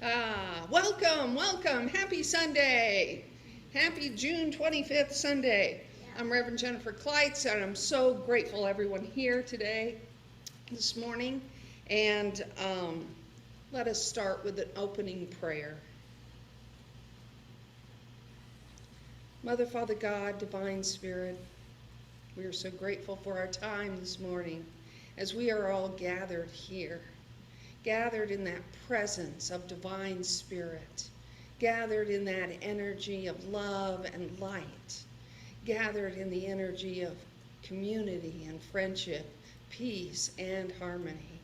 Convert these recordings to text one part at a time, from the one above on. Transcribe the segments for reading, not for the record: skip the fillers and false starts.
Welcome, welcome. Happy Sunday. Happy June 25th Sunday. I'm Reverend Jennifer Kleitz, and I'm so grateful everyone here today, this morning. And let us start with an opening prayer. Mother, Father God, Divine Spirit, we are so grateful for our time this morning as we are all gathered here. Gathered in that presence of Divine Spirit, gathered in that energy of love and light, gathered in the energy of community and friendship, peace and harmony.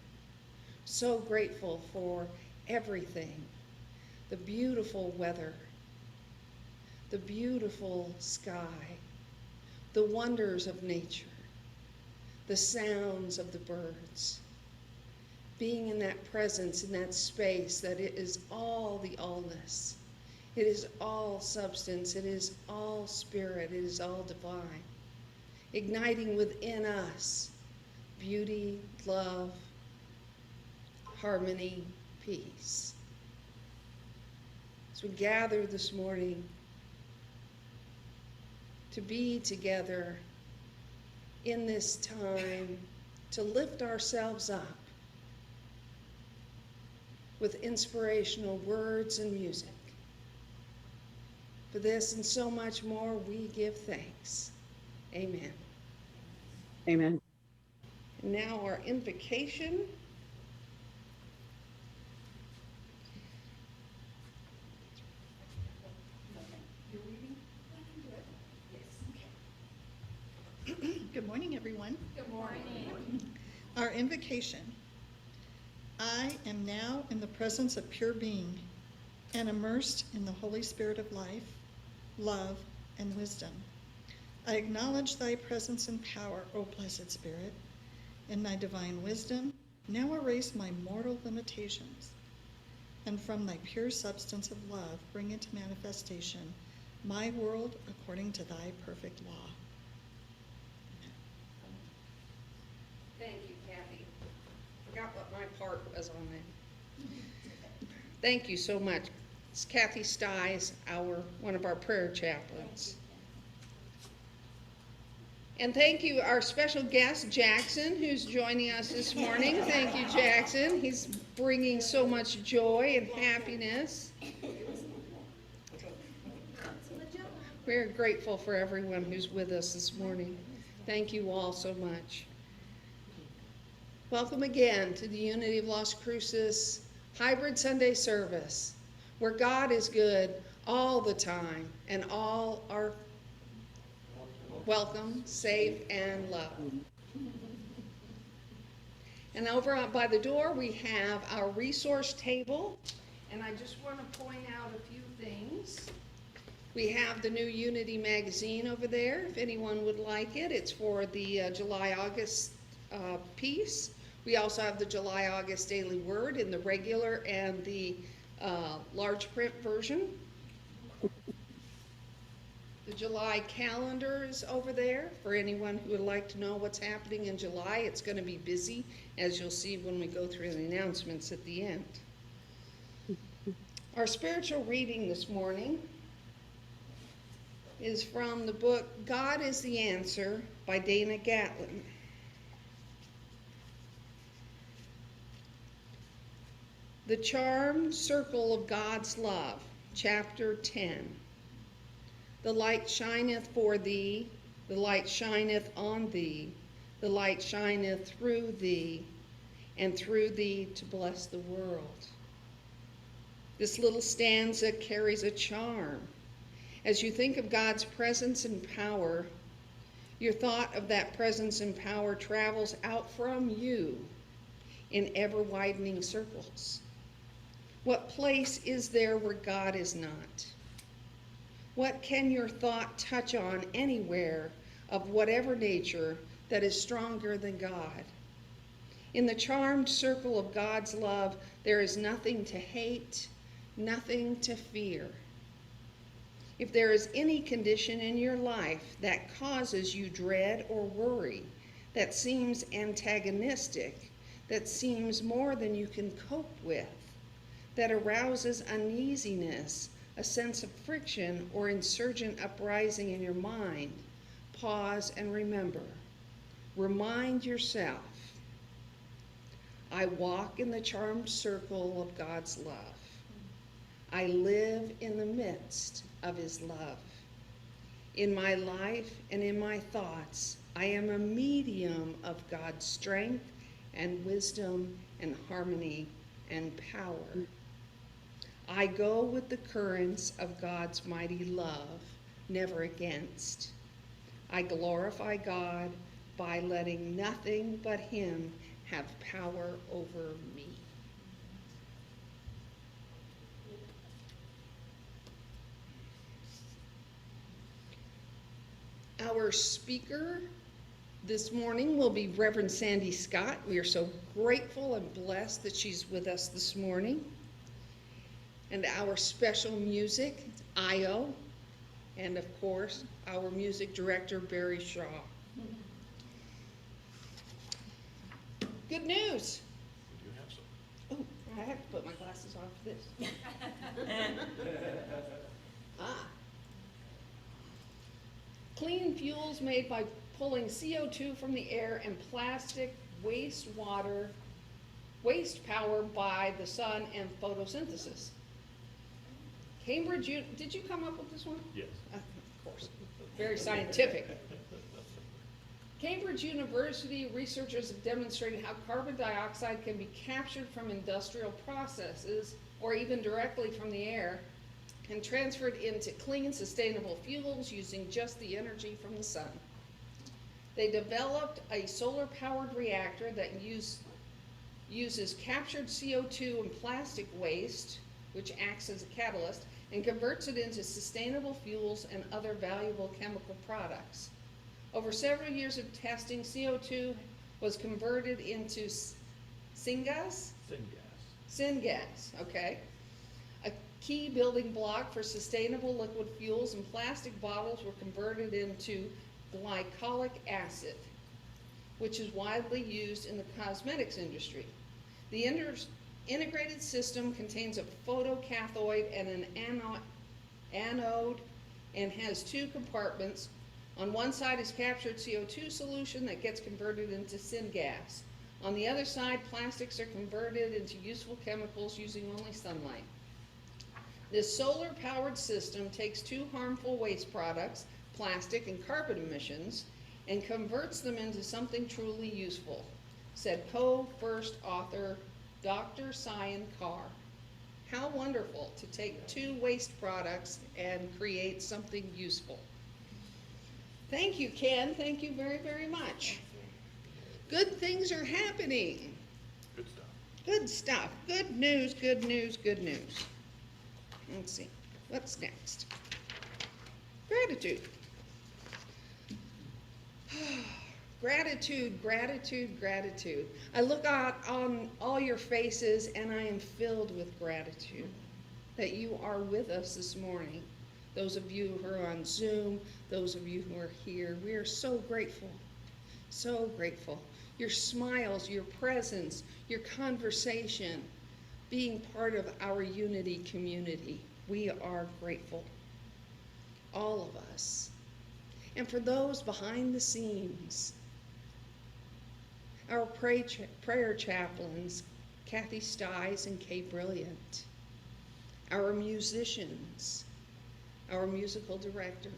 So grateful for everything, the beautiful weather, the beautiful sky, the wonders of nature, the sounds of the birds, being in that presence, in that space, that it is all the allness. It is all substance. It is all spirit. It is all divine. Igniting within us beauty, love, harmony, peace. As we gather this morning to be together in this time to lift ourselves up with inspirational words and music. For this and so much more, we give thanks. Amen. Amen. And now our invocation. Good morning, everyone. Good morning. Our invocation. I am now in the presence of pure being and immersed in the Holy Spirit of life, love, and wisdom. I acknowledge thy presence and power, O blessed Spirit. In thy divine wisdom, now erase my mortal limitations, and from thy pure substance of love bring into manifestation my world according to thy perfect law. Thank you, Kathy. Forgot what my part was on that. Thank you so much. It's Kathy Sties, one of our prayer chaplains. And thank you, our special guest, Jackson, who's joining us this morning. Thank you, Jackson. He's bringing so much joy and happiness. We're grateful for everyone who's with us this morning. Thank you all so much. Welcome again to the Unity of Las Cruces hybrid Sunday service, where God is good all the time and all are welcome, safe, and loved. And over by the door we have our resource table, and I just want to point out a few things. We have the new Unity magazine over there, if anyone would like it. It's for the July-August piece. We also have the July-August Daily Word in the regular and the large print version. The July calendar is over there for anyone who would like to know what's happening in July. It's going to be busy, as you'll see when we go through the announcements at the end. Our spiritual reading this morning is from the book God is the Answer by Dana Gatlin. The Charmed Circle of God's Love, Chapter 10. The light shineth for thee, the light shineth on thee, the light shineth through thee, and through thee to bless the world. This little stanza carries a charm. As you think of God's presence and power, your thought of that presence and power travels out from you in ever-widening circles. What place is there where God is not? What can your thought touch on anywhere of whatever nature that is stronger than God? In the charmed circle of God's love, there is nothing to hate, nothing to fear. If there is any condition in your life that causes you dread or worry, that seems antagonistic, that seems more than you can cope with, that arouses uneasiness, a sense of friction, or insurgent uprising in your mind, pause and remember. Remind yourself, I walk in the charmed circle of God's love. I live in the midst of his love. In my life and in my thoughts, I am a medium of God's strength and wisdom and harmony and power. I go with the currents of God's mighty love, never against. I glorify God by letting nothing but him have power over me. Our speaker this morning will be Reverend Sandhi Scott. We are so grateful and blessed that she's with us this morning. And our special music, Io, and of course, our music director, Barry Shaw. Good news. We do have some. Oh, I have to put my glasses on for this. Clean fuels made by pulling CO2 from the air and plastic waste power by the sun and photosynthesis. Cambridge, did you come up with this one? Yes. Of course, very scientific. Cambridge University researchers have demonstrated how carbon dioxide can be captured from industrial processes or even directly from the air and transferred into clean, sustainable fuels using just the energy from the sun. They developed a solar-powered reactor that uses captured CO2 and plastic waste, which acts as a catalyst, and converts it into sustainable fuels and other valuable chemical products. Over several years of testing, CO2 was converted into syngas? Syngas, okay. A key building block for sustainable liquid fuels, and plastic bottles were converted into glycolic acid, which is widely used in the cosmetics industry. The integrated system contains a photocathode and an anode and has two compartments. On one side is captured CO2 solution that gets converted into syngas. On the other side, plastics are converted into useful chemicals using only sunlight. This solar-powered system takes two harmful waste products, plastic and carbon emissions, and converts them into something truly useful, said co-first author Dr. Cyan Carr. How wonderful to take two waste products and create something useful. Thank you, Ken. Thank you very, very much. Good things are happening. Good stuff. Good stuff. Good news, good news, good news. Let's see. What's next? Gratitude. Gratitude, gratitude, gratitude. I look out on all your faces and I am filled with gratitude that you are with us this morning. Those of you who are on Zoom, those of you who are here, we are so grateful, so grateful. Your smiles, your presence, your conversation, being part of our unity community. We are grateful, all of us. And for those behind the scenes, our prayer chaplains, Kathy Sties and Kay Brilliant, our musicians, our musical director,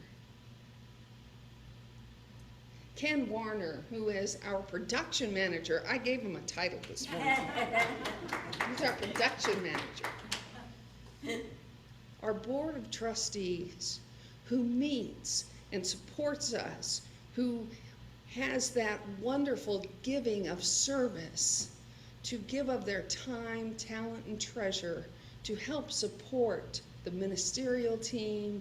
Ken Warner, who is our production manager. I gave him a title this morning. He's our production manager. Our board of trustees, who meets and supports us, who has that wonderful giving of service to give of their time, talent, and treasure to help support the ministerial team,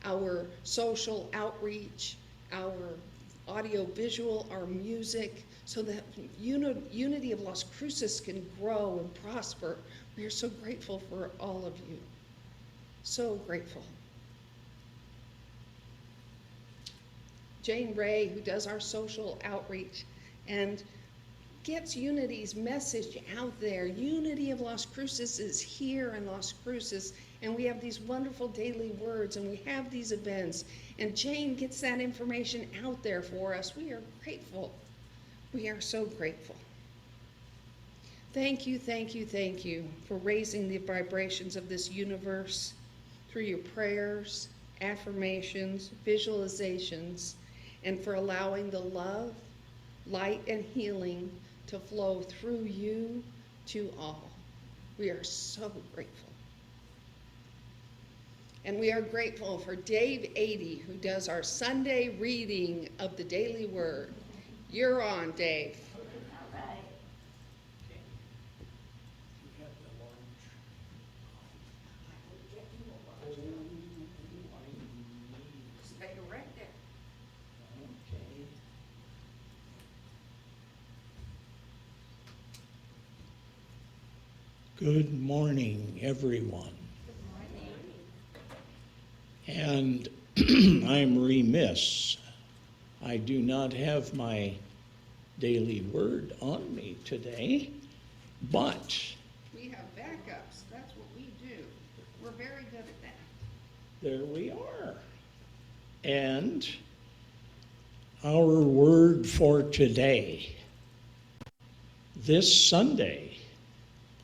our social outreach, our audio-visual, our music, so that Unity of Las Cruces can grow and prosper. We are so grateful for all of you. So grateful. Jane Ray, who does our social outreach, and gets Unity's message out there. Unity of Las Cruces is here in Las Cruces, and we have these wonderful daily words, and we have these events, and Jane gets that information out there for us. We are grateful. We are so grateful. Thank you, thank you, thank you for raising the vibrations of this universe through your prayers, affirmations, visualizations, and for allowing the love, light, and healing to flow through you to all. We are so grateful. And we are grateful for Dave 80, who does our Sunday reading of the Daily Word. You're on, Dave. Good morning, everyone. And I'm remiss. I do not have my daily word on me today, but We have backups. That's what we do. We're very good at that. there we are. And our word for today, this Sunday,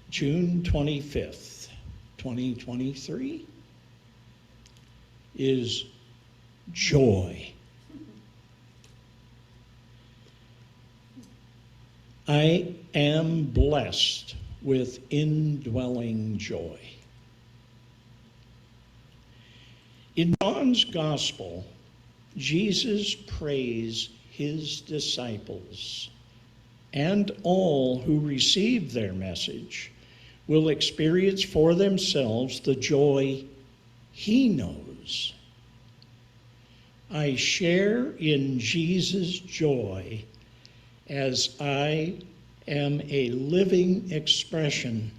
June 25th, 2023, is joy. I am blessed with indwelling joy. In John's Gospel, Jesus praised his disciples, and all who receive their message will experience for themselves the joy he knows. I share in Jesus' joy as I am a living expression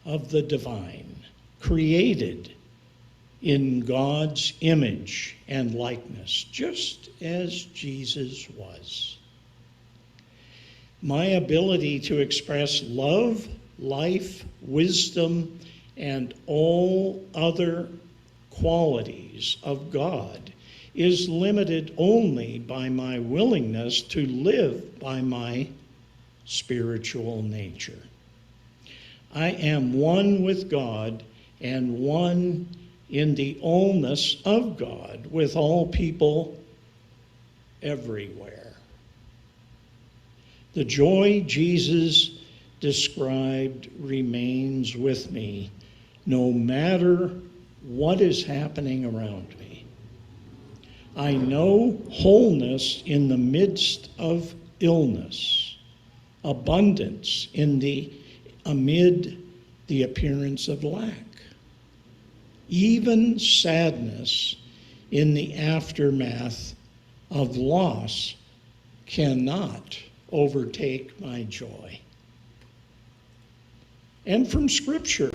of the divine, created in God's image and likeness, just as Jesus was. My ability to express love, life, wisdom, and all other qualities of God is limited only by my willingness to live by my spiritual nature. I am one with God and one in the allness of God with all people everywhere. The joy Jesus described remains with me no matter what is happening around me. I know wholeness in the midst of illness, abundance amid the appearance of lack, even sadness in the aftermath of loss cannot overtake my joy. And from Scripture,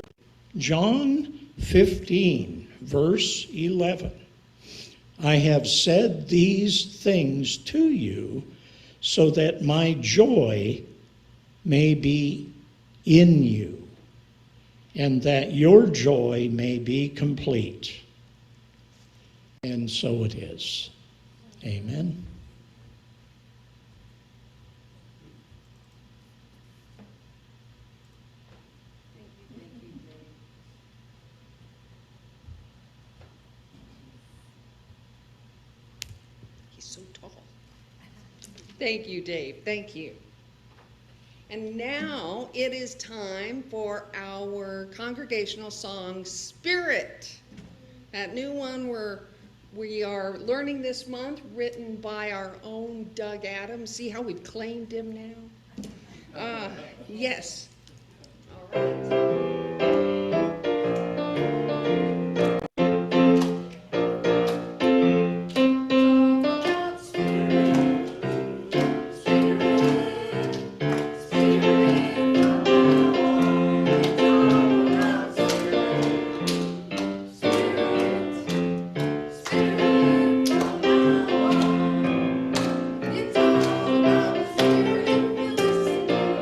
John 15, verse 11, I have said these things to you so that my joy may be in you, and that your joy may be complete. And so it is. Amen. He's so tall. Thank you, Dave. Thank you. And now it is time for our congregational song, Spirit. That new one we are learning this month, written by our own Doug Adams. See how we've claimed him now? Yes. All right. It's all about the Spirit.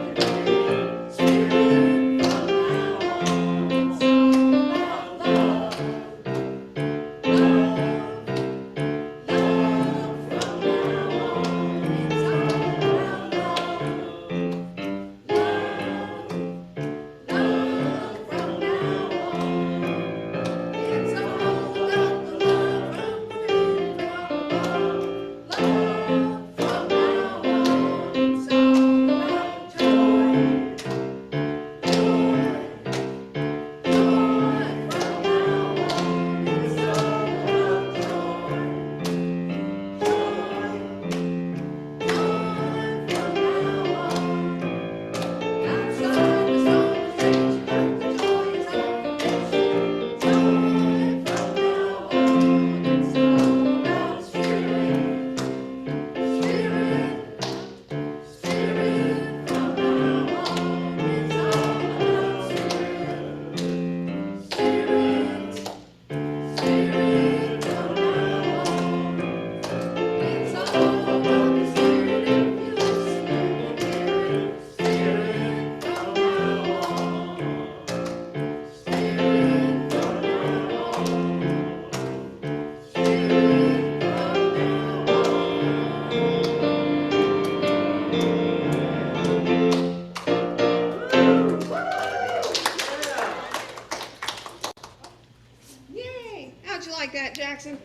Jackson.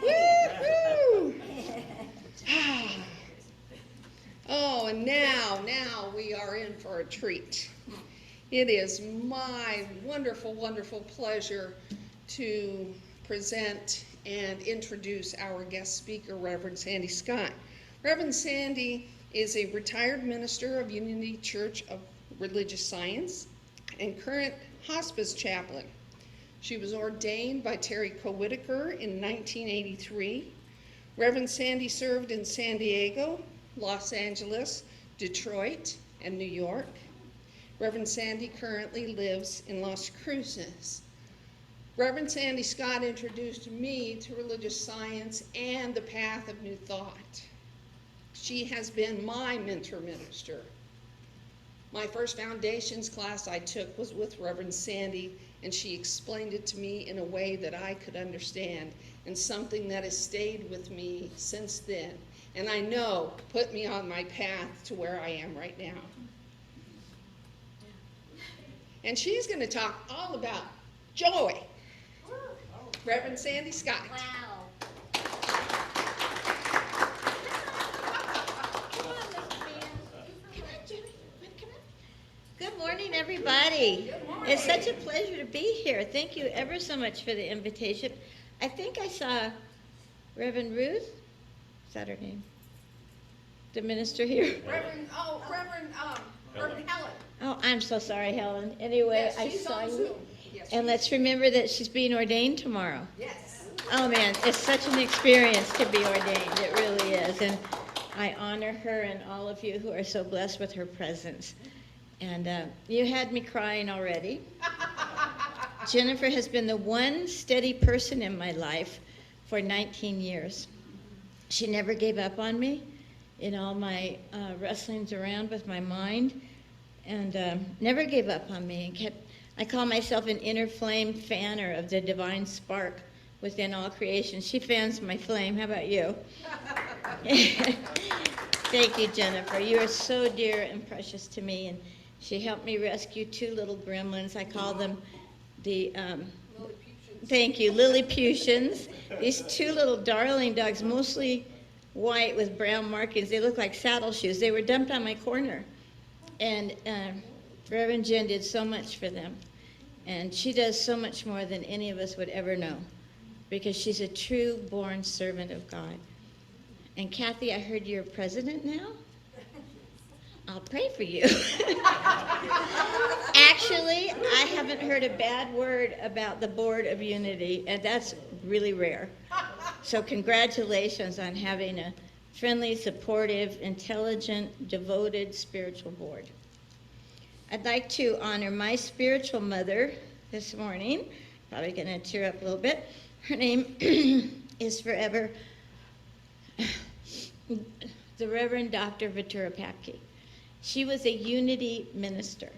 Woo-hoo! Oh, and now we are in for a treat. It is my wonderful, wonderful pleasure to present and introduce our guest speaker, Reverend Sandhi Scott. Reverend Sandhi is a retired minister of Unity Church of Religious Science and current hospice chaplain. She was ordained by Terry Whitaker in 1983. Reverend Sandhi served in San Diego, Los Angeles, Detroit, and New York. Reverend Sandhi currently lives in Las Cruces. Reverend Sandhi Scott introduced me to religious science and the path of new thought. She has been my mentor minister. My first foundations class I took was with Reverend Sandhi, and she explained it to me in a way that I could understand, and something that has stayed with me since then, and I know put me on my path to where I am right now. And she's going to talk all about joy. Reverend Sandhi Scott. Wow. Good morning, everybody. It's such a pleasure to be here. Thank you ever so much for the invitation. I think I saw Reverend Ruth. Is that her name? The minister here. Reverend Helen. Oh, I'm so sorry, Helen. Anyway, Yes, I she's saw on you. Zoom. Yes, And let's remember that she's being ordained tomorrow. yes. Oh, man, it's such an experience to be ordained. It really is. And I honor her and all of you who are so blessed with her presence. And you had me crying already. Jennifer has been the one steady person in my life for 19 years. She never gave up on me in all my wrestlings around with my mind, and never gave up on me. And I call myself an inner flame fanner of the divine spark within all creation. She fans my flame. How about you? Thank you, Jennifer. You are so dear and precious to me, and she helped me rescue two little gremlins. I call them the thank you, Lilliputians. These two little darling dogs, mostly white with brown markings. They look like saddle shoes. They were dumped on my corner. And Reverend Jen did so much for them. And she does so much more than any of us would ever know, because she's a true born servant of God. And Kathy, I heard you're president now? I'll pray for you. Actually, I haven't heard a bad word about the Board of Unity, and that's really rare. So congratulations on having a friendly, supportive, intelligent, devoted spiritual board. I'd like to honor my spiritual mother this morning. Probably going to tear up a little bit. Her name is forever the Reverend Dr. Ventura Papke. She was a Unity minister,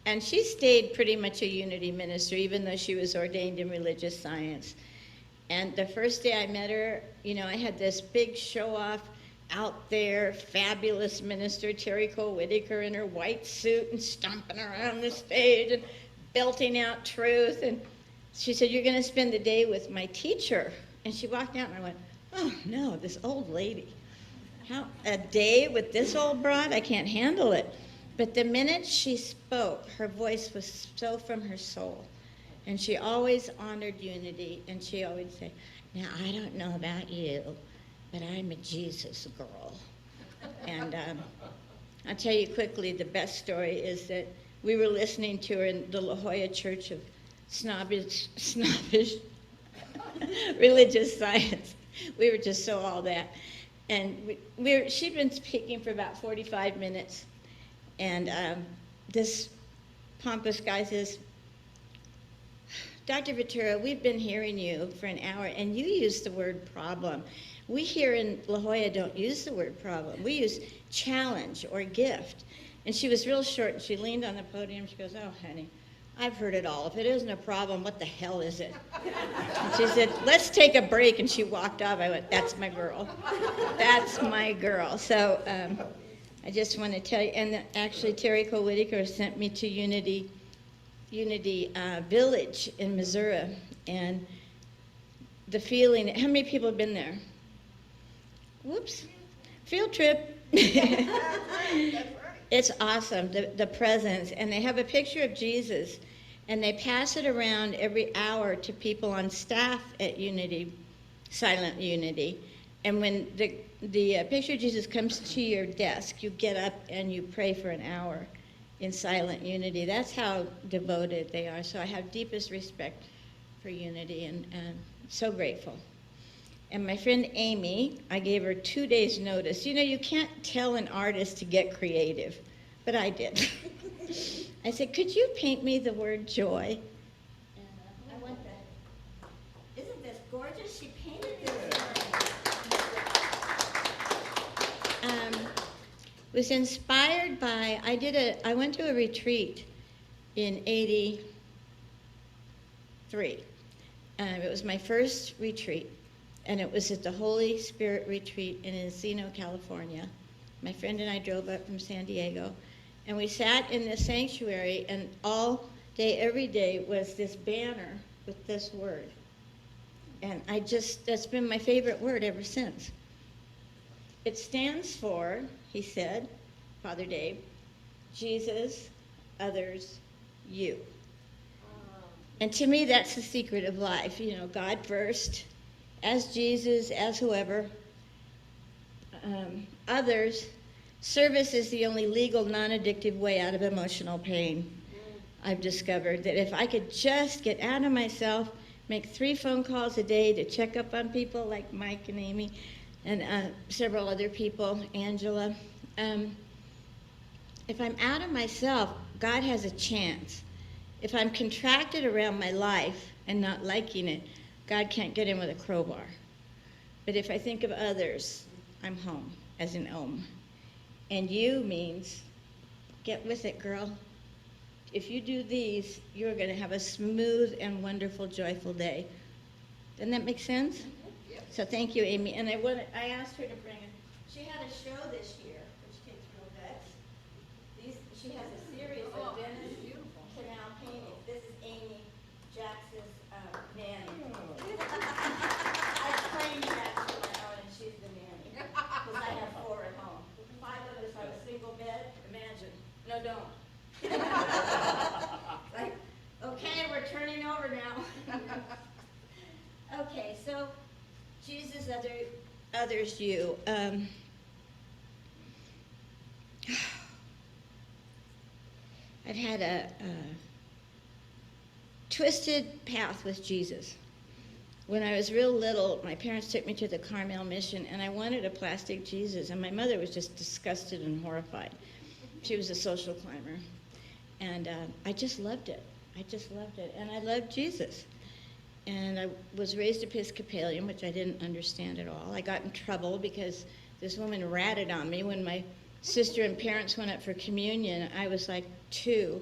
and she stayed pretty much a Unity minister, even though she was ordained in religious science. And the first day I met her, you know, I had this big show-off, out there, fabulous minister, Terry Whitaker, in her white suit and stomping around the stage and belting out truth. And she said, "You're going to spend the day with my teacher." And she walked out, and I went, "Oh, no, this old lady. How, a day with this old broad? I can't handle it." But the minute she spoke, her voice was so from her soul. And she always honored unity, and she always said, "Now, I don't know about you, but I'm a Jesus girl." And I'll tell you quickly, the best story is that we were listening to her in the La Jolla Church of snobbish religious science. We were just so all that. And she'd been speaking for about 45 minutes, and this pompous guy says, "Dr. Ventura, we've been hearing you for an hour, and you use the word problem. We here in La Jolla don't use the word problem. We use challenge or gift." And she was real short, and she leaned on the podium. She goes, "Oh, honey, I've heard it all. If it isn't a problem, what the hell is it?" And she said, "Let's take a break," and she walked off. I went, "That's my girl. That's my girl." So I just want to tell you, and actually Terry Whitaker sent me to Unity Village in Missouri, and the feeling. How many people have been there? Whoops. Field trip. It's awesome, the presence. And they have a picture of Jesus, and they pass it around every hour to people on staff at Unity, Silent Unity. And when the picture of Jesus comes to your desk, you get up and you pray for an hour in Silent Unity. That's how devoted they are. So I have deepest respect for Unity, and so grateful. And my friend Amy, I gave her 2 days notice. You know, you can't tell an artist to get creative, but I did. I said, could you paint me the word joy? And I want that. Isn't this gorgeous? She painted it. Was inspired by, I went to a retreat in '83. It was my first retreat. And it was at the Holy Spirit Retreat in Encino, California. My friend and I drove up from San Diego, and we sat in the sanctuary, and all day, every day, was this banner with this word. And that's been my favorite word ever since. It stands for, he said, Father Dave, Jesus, others, you. And to me, that's the secret of life. You know, God first, as Jesus, as whoever, others. Service is the only legal, non-addictive way out of emotional pain. I've discovered that if I could just get out of myself, make 3 phone calls a day to check up on people like Mike and Amy and several other people, Angela. If I'm out of myself, God has a chance. If I'm contracted around my life and not liking it, God can't get in with a crowbar. But if I think of others, I'm home, as in Om. And you means, get with it, girl. If you do these, you're going to have a smooth and wonderful, joyful day. Doesn't that make sense? Yep. So thank you, Amy. And I asked her to bring it. She had a show this year, which takes real guts. She has a series of Venice Canal paintings. This is Amy Jackson's nanny. I claim Jax for my own, and she's the nanny. Because I have 4 at home. 5 of us on a single bed. Imagine. No, don't. Like, okay, we're turning over now. Okay, so Jesus, others, you. I've had a twisted path with Jesus. When I was real little, my parents took me to the Carmel Mission, and I wanted a plastic Jesus, and my mother was just disgusted and horrified. She was a social climber, and I just loved it. And I loved Jesus. And I was raised Episcopalian, which I didn't understand at all. I got in trouble because this woman ratted on me when my sister and parents went up for communion. I was like 2,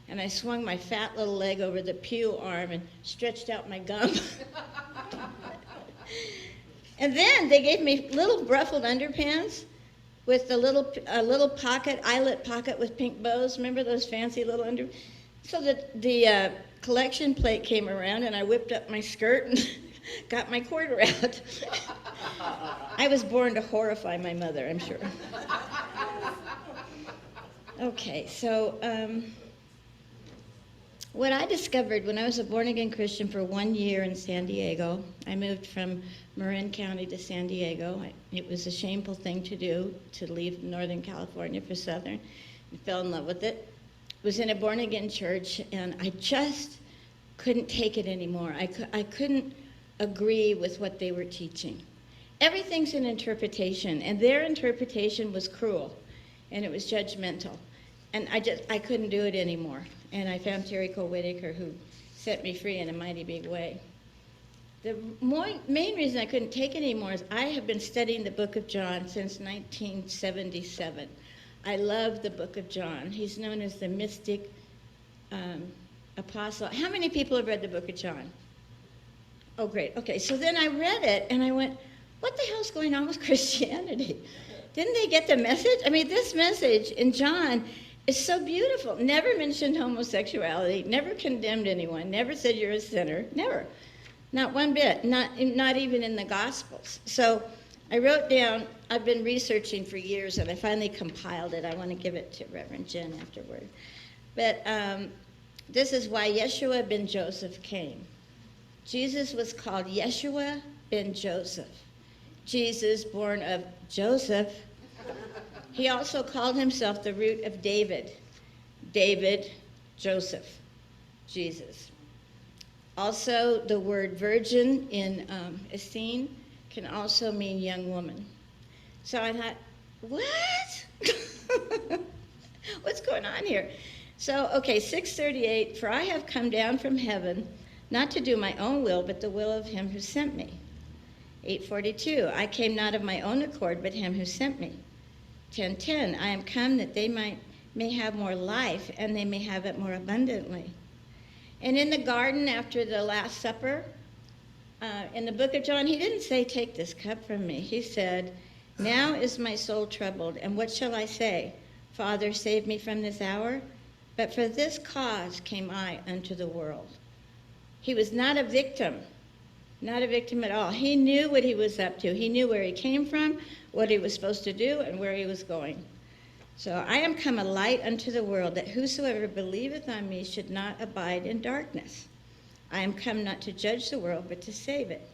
and I swung my fat little leg over the pew arm and stretched out my gum. And then they gave me little ruffled underpants with a little pocket, eyelet pocket with pink bows. Remember those fancy little underpants? So the collection plate came around, and I whipped up my skirt and got my quarter out. I was born to horrify my mother, I'm sure. Okay, so what I discovered when I was a born-again Christian for 1 year in San Diego, I moved from Marin County to San Diego. It was a shameful thing to do, to leave Northern California for Southern. I fell in love with it. Was in a born-again church, and I just couldn't take it anymore. I couldn't agree with what they were teaching. Everything's an interpretation, and their interpretation was cruel, and it was judgmental. And I couldn't do it anymore. And I found Terry Cole Whitaker, who set me free in a mighty big way. The main reason I couldn't take it anymore is I have been studying the book of John since 1977. I love the book of John. He's known as the mystic apostle. How many people have read the book of John? Oh, great. Okay, so then I read it, and I went, what the hell's going on with Christianity? Didn't they get the message? I mean, this message in John is so beautiful. Never mentioned homosexuality, never condemned anyone, never said you're a sinner, never. Not one bit, not even in the Gospels. So I wrote down, I've been researching for years, and I finally compiled it. I want to give it to Reverend Jen afterward. But this is why Yeshua ben Joseph came. Jesus was called Yeshua ben Joseph. Jesus, born of Joseph. He also called himself the root of David. David, Joseph, Jesus. Also, the word virgin in Essene can also mean young woman. So I thought, what? What's going on here? So, okay, 6:38, for I have come down from heaven, not to do my own will, but the will of him who sent me. 8:42, I came not of my own accord, but him who sent me. 10:10, I am come that they may have more life, and they may have it more abundantly. And in the garden after the Last Supper, in the book of John, he didn't say, take this cup from me. He said, now is my soul troubled, and what shall I say? Father, save me from this hour. But for this cause came I unto the world. He was not a victim at all. He knew what he was up to. He knew where he came from, what he was supposed to do, and where he was going. So I am come a light unto the world, that whosoever believeth on me should not abide in darkness. I am come not to judge the world, but to save it.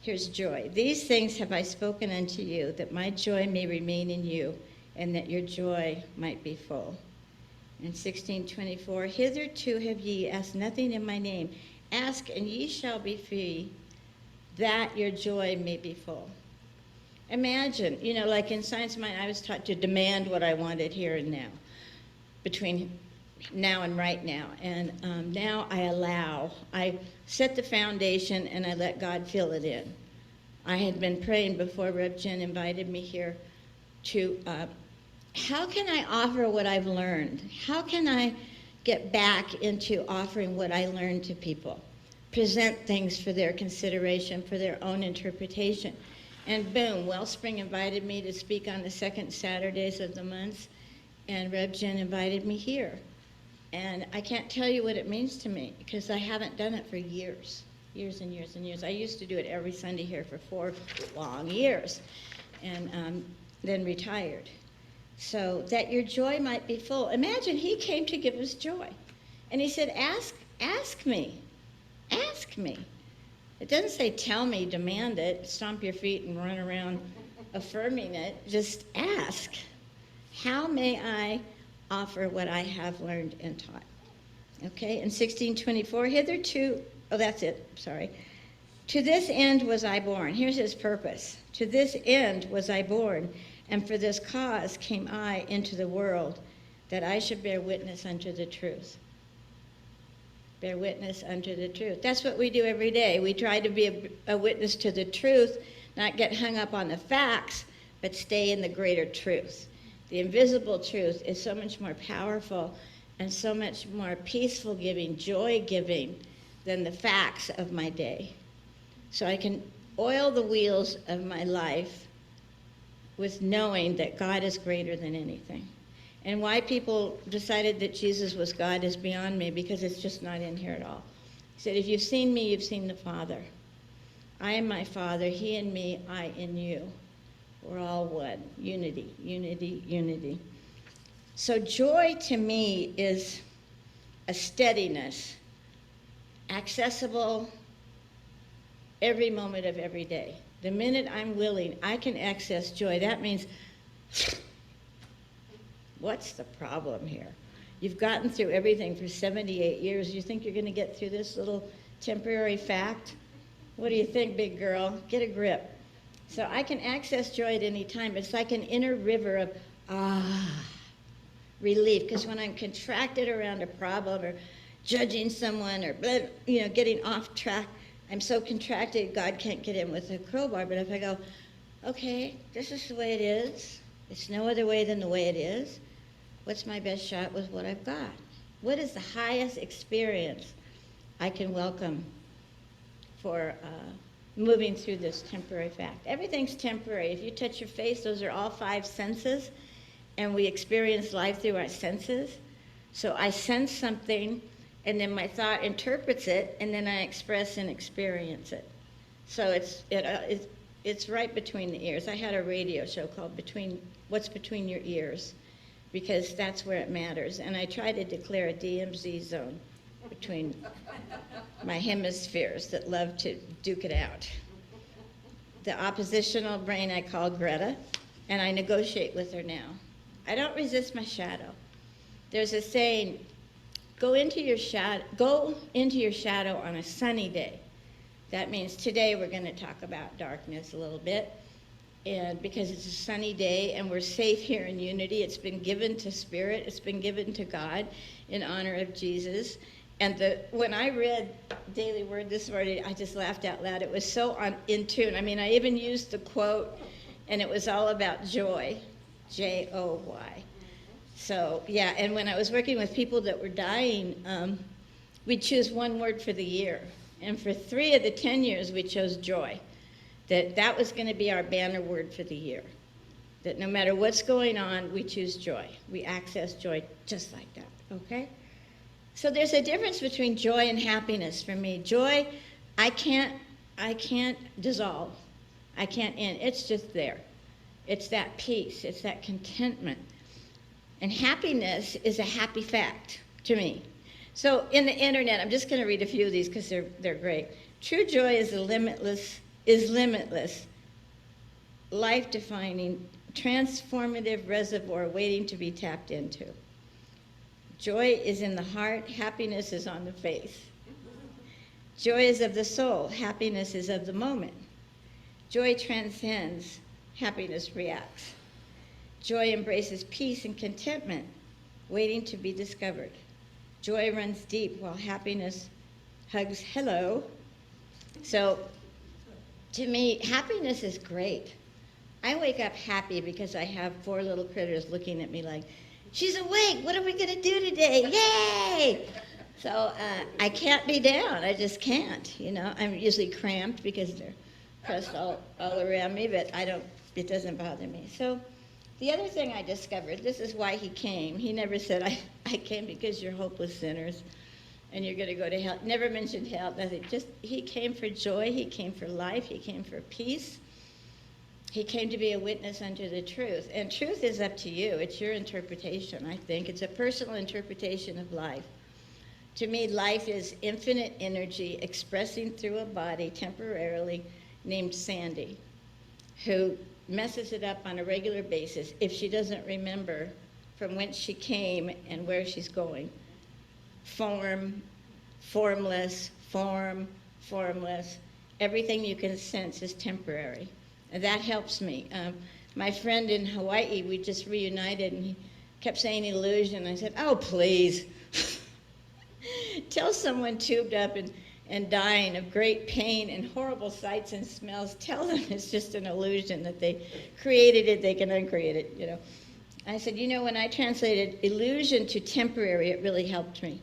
Here's joy. These things have I spoken unto you, that my joy may remain in you, and that your joy might be full. And 16:24, hitherto have ye asked nothing in my name. Ask, and ye shall be free, that your joy may be full. Imagine, like in Science of Mind, I was taught to demand what I wanted here and now, between now and right now. And now I allow. I set the foundation, and I let God fill it in. I had been praying before Rev Jen invited me here to, how can I offer what I've learned? How can I get back into offering what I learned to people? Present things for their consideration, for their own interpretation. And boom, Wellspring invited me to speak on the second Saturdays of the month, and Rev Jen invited me here. And I can't tell you what it means to me, because I haven't done it for years and years and years. I used to do it every Sunday here for 4 long years, and then retired. So that your joy might be full. Imagine he came to give us joy. And he said, ask me. Ask me. It doesn't say tell me, demand it, stomp your feet and run around affirming it. Just ask. How may I offer what I have learned and taught? Okay, in 16:24, hitherto, that's it, sorry. To this end was I born. Here's his purpose. To this end was I born, and for this cause came I into the world, that I should bear witness unto the truth. Bear witness unto the truth. That's what we do every day. We try to be a witness to the truth, not get hung up on the facts, but stay in the greater truth. The invisible truth is so much more powerful and so much more peaceful giving, joy giving than the facts of my day. So I can oil the wheels of my life with knowing that God is greater than anything. And why people decided that Jesus was God is beyond me, because it's just not in here at all. He said, if you've seen me, you've seen the Father. I am my Father, he in me, I in you. We're all one. Unity, unity, unity. So joy to me is a steadiness, accessible every moment of every day. The minute I'm willing, I can access joy. That means, what's the problem here? You've gotten through everything for 78 years. You think you're going to get through this little temporary fact? What do you think, big girl? Get a grip. So I can access joy at any time. It's like an inner river of relief. Because when I'm contracted around a problem or judging someone or getting off track, I'm so contracted God can't get in with a crowbar. But if I go, okay, this is the way it is. It's no other way than the way it is. What's my best shot with what I've got? What is the highest experience I can welcome for moving through this temporary fact? Everything's temporary. If you touch your face, those are all 5 senses, and we experience life through our senses. So I sense something, and then my thought interprets it, and then I express and experience it. So it's right between the ears. I had a radio show called What's Between Your Ears, because that's where it matters. And I try to declare a DMZ zone between my hemispheres that love to duke it out. The oppositional brain I call Greta, and I negotiate with her now. I don't resist my shadow. There's a saying, go into your shadow on a sunny day. That means today we're going to talk about darkness a little bit, and because it's a sunny day and we're safe here in unity. It's been given to Spirit, it's been given to God in honor of Jesus. And when I read Daily Word this morning, I just laughed out loud. It was so in tune. I mean, I even used the quote, and it was all about joy, Joy. So, yeah, and when I was working with people that were dying, we'd choose one word for the year. And for 3 of the 10 years, we chose joy. That was going to be our banner word for the year. That no matter what's going on, we choose joy. We access joy just like that, okay? So there's a difference between joy and happiness for me. Joy, I can't dissolve. I can't end. It's just there. It's that peace. It's that contentment. And happiness is a happy fact to me. So in the internet, I'm just going to read a few of these because they're great. True joy is limitless, life-defining, transformative reservoir waiting to be tapped into. Joy is in the heart, happiness is on the face. Joy is of the soul, happiness is of the moment. Joy transcends, happiness reacts. Joy embraces peace and contentment, waiting to be discovered. Joy runs deep while happiness hugs hello. So to me, happiness is great. I wake up happy because I have 4 little critters looking at me like, she's awake, what are we going to do today? Yay! So I can't be down, I just can't, you know. I'm usually cramped because they're pressed all around me, but it doesn't bother me. So the other thing I discovered, this is why he came. He never said, I came because you're hopeless sinners and you're going to go to hell. Never mentioned hell, nothing. Just he came for joy, he came for life, he came for peace. He came to be a witness unto the truth. And truth is up to you. It's your interpretation, I think. It's a personal interpretation of life. To me, life is infinite energy expressing through a body temporarily named Sandy, who messes it up on a regular basis if she doesn't remember from whence she came and where she's going. Form, formless, form, formless. Everything you can sense is temporary. And that helps me. My friend in Hawaii, we just reunited, and he kept saying illusion. I said, oh, please. Tell someone tubed up and dying of great pain and horrible sights and smells, tell them it's just an illusion, that they created it, they can uncreate it, you know. I said, you know, when I translated illusion to temporary, it really helped me.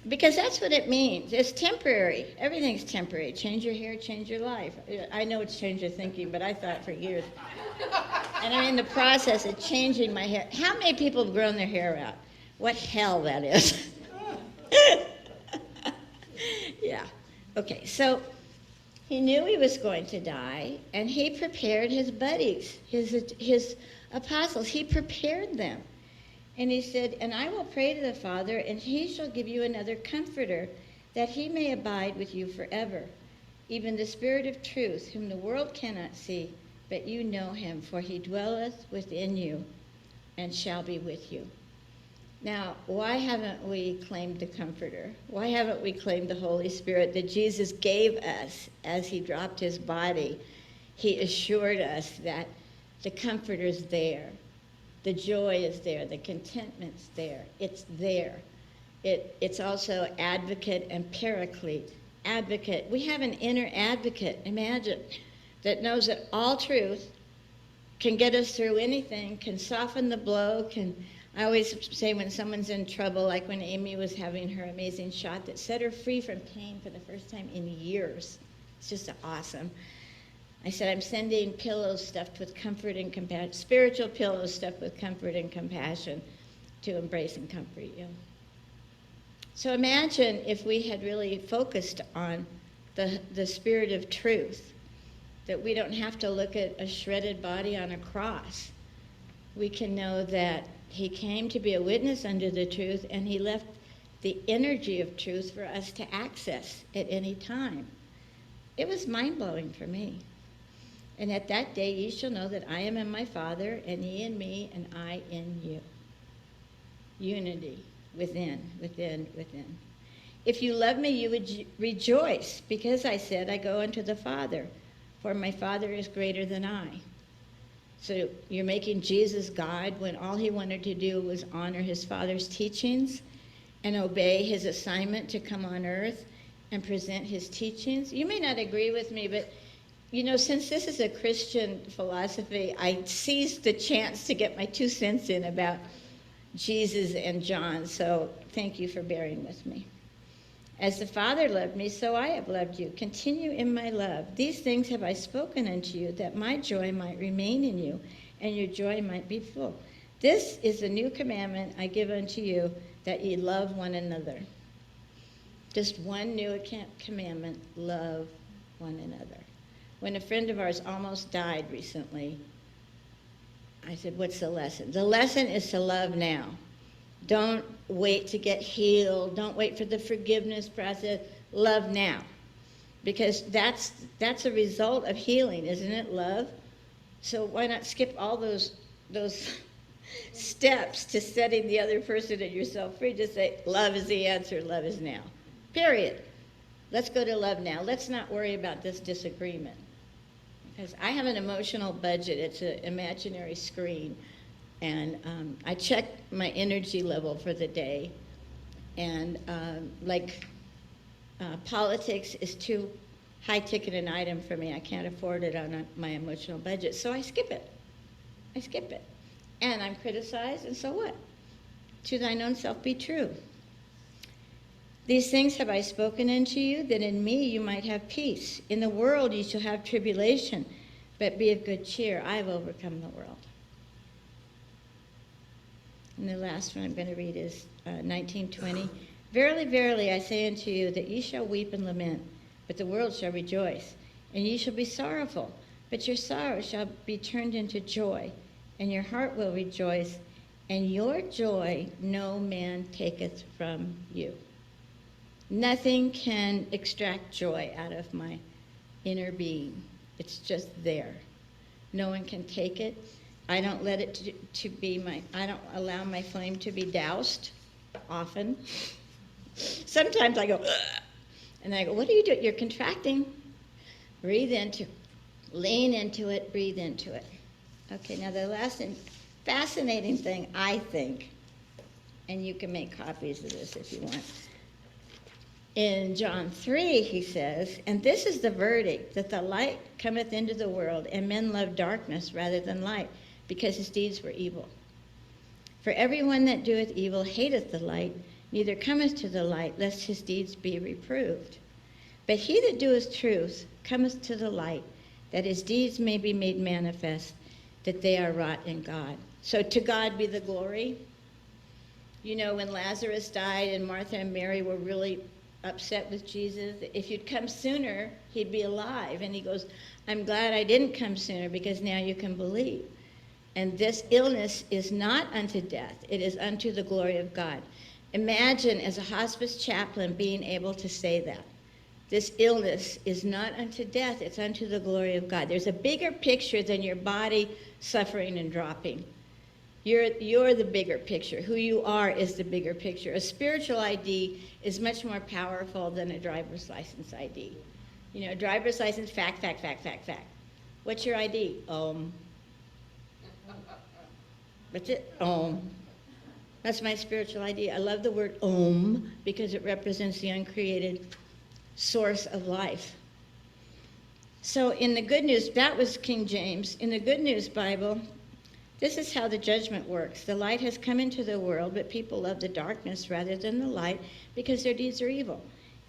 Because that's what it means. It's temporary. Everything's temporary. Change your hair, change your life. I know it's changed your thinking, but I thought for years. And I'm in the process of changing my hair. How many people have grown their hair out? What hell that is. Yeah. Okay, so he knew he was going to die, and he prepared his buddies, his apostles. He prepared them. And he said, and I will pray to the Father, and he shall give you another comforter, that he may abide with you forever, even the Spirit of truth, whom the world cannot see, but you know him, for he dwelleth within you and shall be with you. Now, why haven't we claimed the Comforter? Why haven't we claimed the Holy Spirit that Jesus gave us as he dropped his body? He assured us that the Comforter's there. The joy is there. The contentment's there. It's there. It's also advocate and paraclete. Advocate. We have an inner advocate, imagine, that knows that all truth can get us through anything, can soften the blow, I always say when someone's in trouble, like when Amy was having her amazing shot that set her free from pain for the first time in years. It's just awesome. I said, I'm sending pillows stuffed with comfort and compassion, spiritual pillows stuffed with comfort and compassion to embrace and comfort you. So imagine if we had really focused on the spirit of truth, that we don't have to look at a shredded body on a cross. We can know that he came to be a witness unto the truth, and he left the energy of truth for us to access at any time. It was mind-blowing for me. And at that day ye shall know that I am in my Father, and ye in me, and I in you. Unity within, within, within. If you love me, you would rejoice, because I said, I go unto the Father, for my Father is greater than I. So you're making Jesus God when all he wanted to do was honor his Father's teachings and obey his assignment to come on earth and present his teachings. You may not agree with me, but you know, since this is a Christian philosophy, I seized the chance to get my 2 cents in about Jesus and John, so thank you for bearing with me. As the Father loved me, so I have loved you. Continue in my love. These things have I spoken unto you, that my joy might remain in you, and your joy might be full. This is the new commandment I give unto you, that ye love one another. Just one new commandment, love one another. When a friend of ours almost died recently, I said, what's the lesson? The lesson is to love now. Don't wait to get healed. Don't wait for the forgiveness process. Love now. Because that's a result of healing, isn't it? Love. So why not skip all those steps to setting the other person and yourself free? Just say, love is the answer. Love is now. Period. Let's go to love now. Let's not worry about this disagreement. Because I have an emotional budget. It's an imaginary screen. And I check my energy level for the day. And politics is too high-ticket an item for me. I can't afford it on my emotional budget. So I skip it. And I'm criticized, and so what? To thine own self be true. These things have I spoken unto you, that in me you might have peace. In the world you shall have tribulation, but be of good cheer. I have overcome the world. And the last one I'm going to read is 19:20. Verily, verily, I say unto you, that ye shall weep and lament, but the world shall rejoice. And ye shall be sorrowful, but your sorrow shall be turned into joy, and your heart will rejoice, and your joy no man taketh from you. Nothing can extract joy out of my inner being. It's just there. No one can take it. I don't let it I don't allow my flame to be doused often. Sometimes I go, ugh, and I go, what are you doing? You're contracting. Breathe into, lean into it, breathe into it. Okay, now the last fascinating thing, I think, and you can make copies of this if you want. In John 3, he says, and this is the verdict, that the light cometh into the world, and men love darkness rather than light, because his deeds were evil. For everyone that doeth evil hateth the light, neither cometh to the light, lest his deeds be reproved. But he that doeth truth cometh to the light, that his deeds may be made manifest, that they are wrought in God. So to God be the glory. You know, when Lazarus died and Martha and Mary were really upset with Jesus, if you'd come sooner, he'd be alive. And he goes, I'm glad I didn't come sooner, because now you can believe. And this illness is not unto death. It is unto the glory of God. Imagine, as a hospice chaplain, being able to say that. This illness is not unto death. It's unto the glory of God. There's a bigger picture than your body suffering and dropping. You're the bigger picture. Who you are is the bigger picture. A spiritual ID is much more powerful than a driver's license ID. You know, a driver's license, fact. What's your ID? What's it? That's my spiritual ID. I love the word Om because it represents the uncreated source of life. So in the Good News, that was King James. In the Good News Bible, this is how the judgment works. The light has come into the world, but people love the darkness rather than the light because their deeds are evil.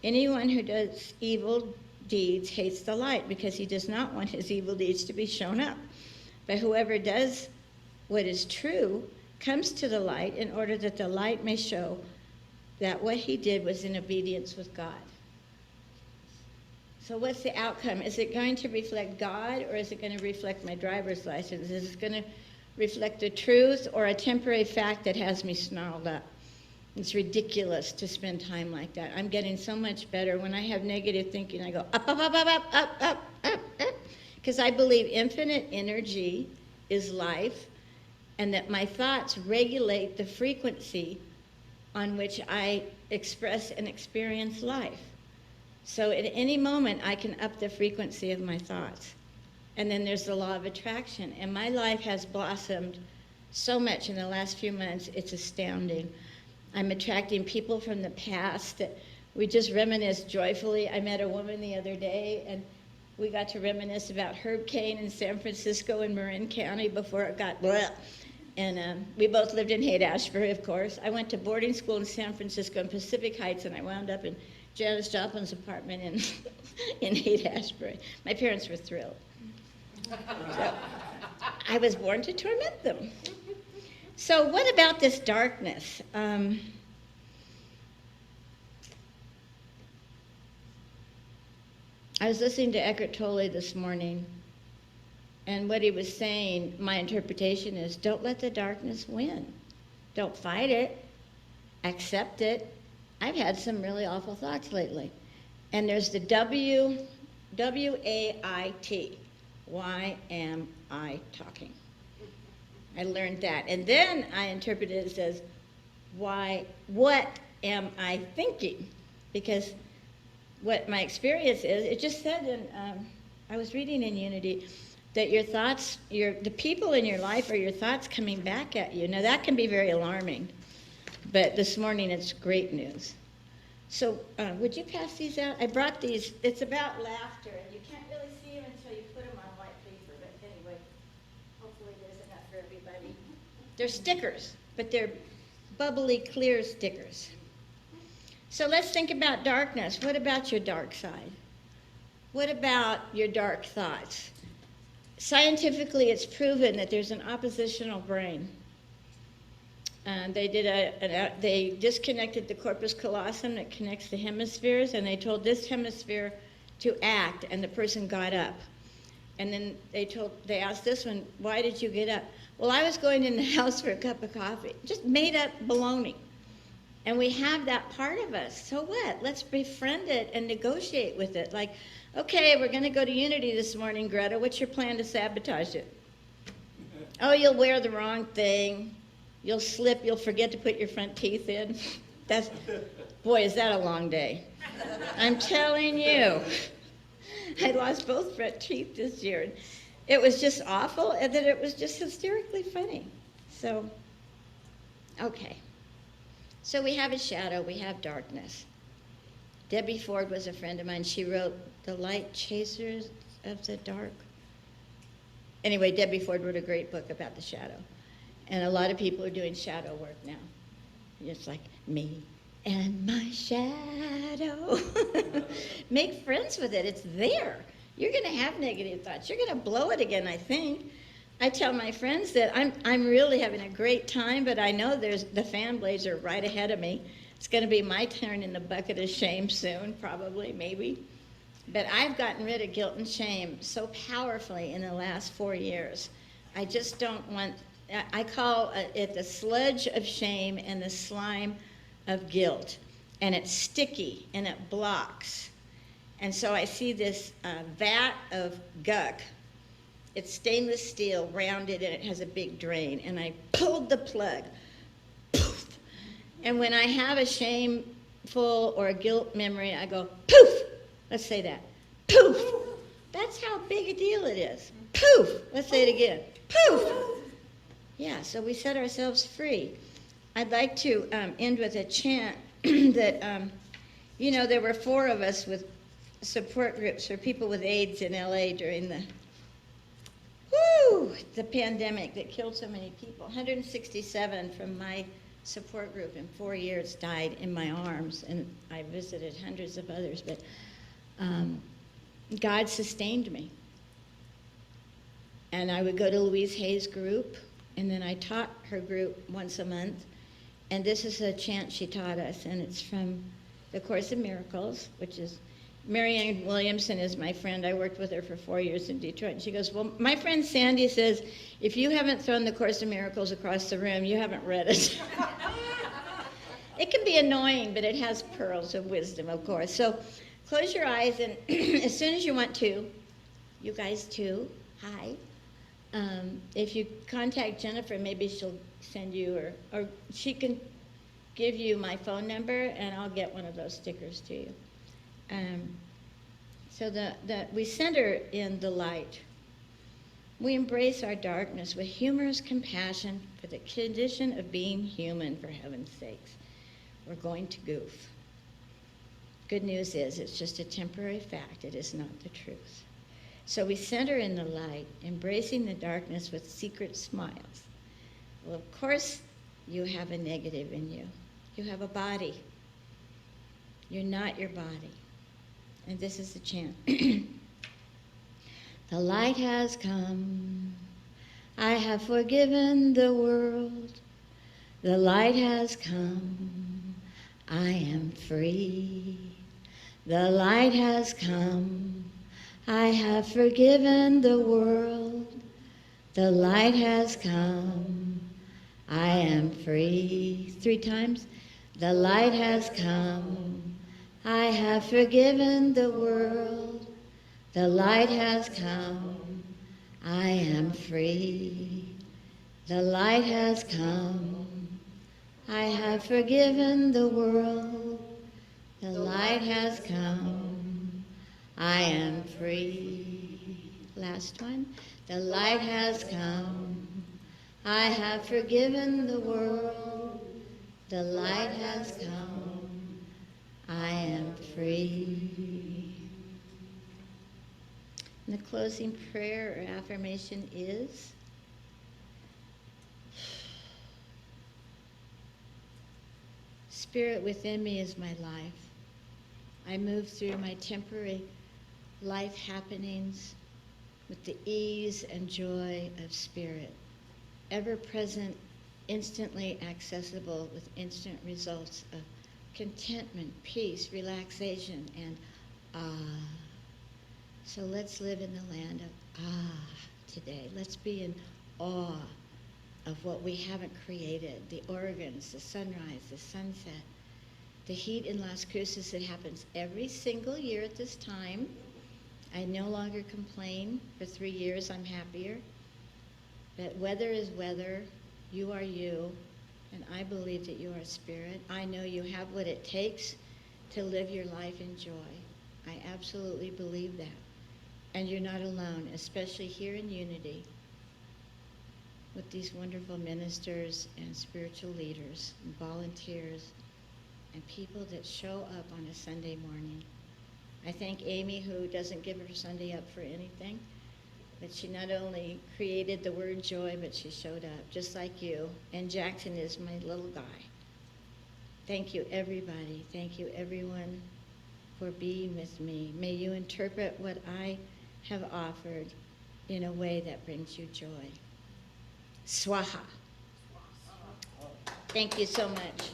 Anyone who does evil deeds hates the light because he does not want his evil deeds to be shown up. But whoever does what is true comes to the light in order that the light may show that what he did was in obedience with God. So what's the outcome? Is it going to reflect God, or is it going to reflect my driver's license? Is it going to reflect the truth or a temporary fact that has me snarled up? It's ridiculous to spend time like that. I'm getting so much better. When I have negative thinking, I go up, up, up, up, up, up, up, up, up, because I believe infinite energy is life, and that my thoughts regulate the frequency on which I express and experience life. So at any moment, I can up the frequency of my thoughts. And then there's the law of attraction. And my life has blossomed so much in the last few months, it's astounding. I'm attracting people from the past that we just reminisce joyfully. I met a woman the other day, and we got to reminisce about Herb Cain in San Francisco and Marin County before it got bleh. And we both lived in Haight-Ashbury, of course. I went to boarding school in San Francisco in Pacific Heights, and I wound up in Janis Joplin's apartment in Haight-Ashbury. My parents were thrilled. So I was born to torment them. So what about this darkness? I was listening to Eckhart Tolle this morning, and what he was saying, my interpretation is, don't let the darkness win. Don't fight it. Accept it. I've had some really awful thoughts lately. And there's the W-A-I-T. Why am I talking? I learned that. And then I interpreted it as, what am I thinking? Because what my experience is, it just said in, I was reading in Unity, that your thoughts, the people in your life are your thoughts coming back at you. Now that can be very alarming, but this morning it's great news. So would you pass these out? I brought these. It's about laughter, and you can't really see them until you put them on white paper, but anyway, hopefully there's enough for everybody. They're stickers, but they're bubbly, clear stickers. So let's think about darkness. What about your dark side? What about your dark thoughts? Scientifically, it's proven that there's an oppositional brain. They disconnected the corpus callosum that connects the hemispheres, and they told this hemisphere to act, and the person got up. And then they asked this one, why did you get up? Well, I was going in the house for a cup of coffee. Just made up baloney. And we have that part of us. So what? Let's befriend it and negotiate with it. Like, okay, we're going to go to Unity this morning, Greta. What's your plan to sabotage it? Oh, you'll wear the wrong thing. You'll slip. You'll forget to put your front teeth in. Boy, is that a long day. I'm telling you. I lost both front teeth this year. It was just awful, and then it was just hysterically funny. So, okay. So we have a shadow, we have darkness. Debbie Ford was a friend of mine. She wrote The Light Chasers of the Dark. Anyway, Debbie Ford wrote a great book about the shadow. And a lot of people are doing shadow work now. It's like, me and my shadow. Make friends with it. It's there. You're going to have negative thoughts. You're going to blow it again, I think. I tell my friends that I'm really having a great time, but I know the fan blades are right ahead of me. It's going to be my turn in the bucket of shame soon, probably, maybe. But I've gotten rid of guilt and shame so powerfully in the last 4 years. I just don't want, I call it the sludge of shame and the slime of guilt. And it's sticky and it blocks. And so I see this vat of guck. It's stainless steel, rounded, and it has a big drain. And I pulled the plug. Poof. And when I have a shameful or a guilt memory, I go, poof. Let's say that. Poof. That's how big a deal it is. Poof. Let's say it again. Poof. Yeah, so we set ourselves free. I'd like to end with a chant that, there were 4 of us with support groups for people with AIDS in LA during the pandemic that killed so many people. 167 from my support group in 4 years died in my arms, and I visited hundreds of others, but God sustained me. And I would go to Louise Hay's group, and then I taught her group once a month, And this is a chant she taught us, and it's from the Course in Miracles, which is, Marianne Williamson is my friend. I worked with her for 4 years in Detroit. And she goes, well, my friend Sandy says, if you haven't thrown the Course in Miracles across the room, you haven't read it. It can be annoying, but it has pearls of wisdom, of course. So close your eyes, and as soon as you want to, you guys too, hi. If you contact Jennifer, maybe she'll send you, or she can give you my phone number, and I'll get one of those stickers to you. So we center in the light. We embrace our darkness with humorous compassion for the condition of being human, for heaven's sakes. We're going to goof. Good news is it's just a temporary fact. It is not the truth. So we center in the light, embracing the darkness with secret smiles. Well, of course, you have a negative in you. You have a body. You're not your body. And this is the chant. The light has come. I have forgiven the world. The light has come. I am free. The light has come. I have forgiven the world. The light has come. I am free. 3 times. The light has come. I have forgiven the world. The light has come. I am free. The light has come. I have forgiven the world. The light has come. I am free. Last one. The light has come. I have forgiven the world. The light has come. I am free. And the closing prayer or affirmation is, Spirit within me is my life. I move through my temporary life happenings with the ease and joy of spirit, ever present, instantly accessible with instant results of contentment, peace, relaxation, and So let's live in the land of today. Let's be in awe of what we haven't created, the organs, the sunrise, the sunset, the heat in Las Cruces that happens every single year at this time. I no longer complain. For 3 years, I'm happier. But weather is weather. You are you. And I believe that you are spirit. I know you have what it takes to live your life in joy. I absolutely believe that. And you're not alone, especially here in Unity with these wonderful ministers and spiritual leaders and volunteers and people that show up on a Sunday morning. I thank Amy, who doesn't give her Sunday up for anything, but she not only created the word joy, but she showed up just like you. And Jackson is my little guy. Thank you, everybody. Thank you, everyone, for being with me. May you interpret what I have offered in a way that brings you joy. Swaha. Thank you so much.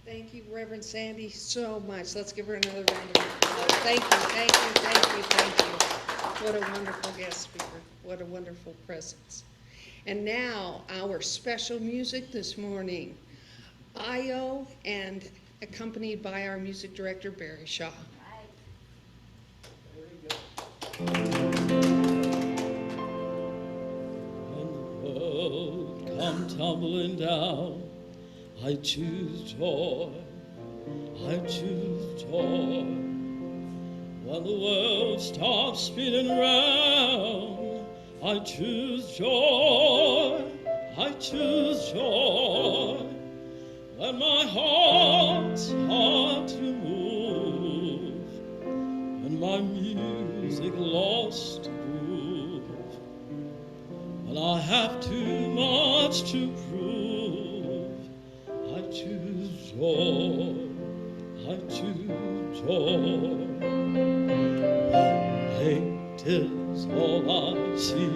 Thank you, Reverend Sandy, so much. Let's give her another round of applause. Thank you, thank you, thank you, thank you. What a wonderful guest speaker. What a wonderful presence. And now, our special music this morning. Io, and accompanied by our music director, Barry Shaw. When the world come tumbling down, I choose joy, I choose joy. When the world stops spinning round, I choose joy, I choose joy. When my heart's hard to move, and my music music lost to groove. When I have too much to prove, I choose joy, I choose joy. When hate is all I see,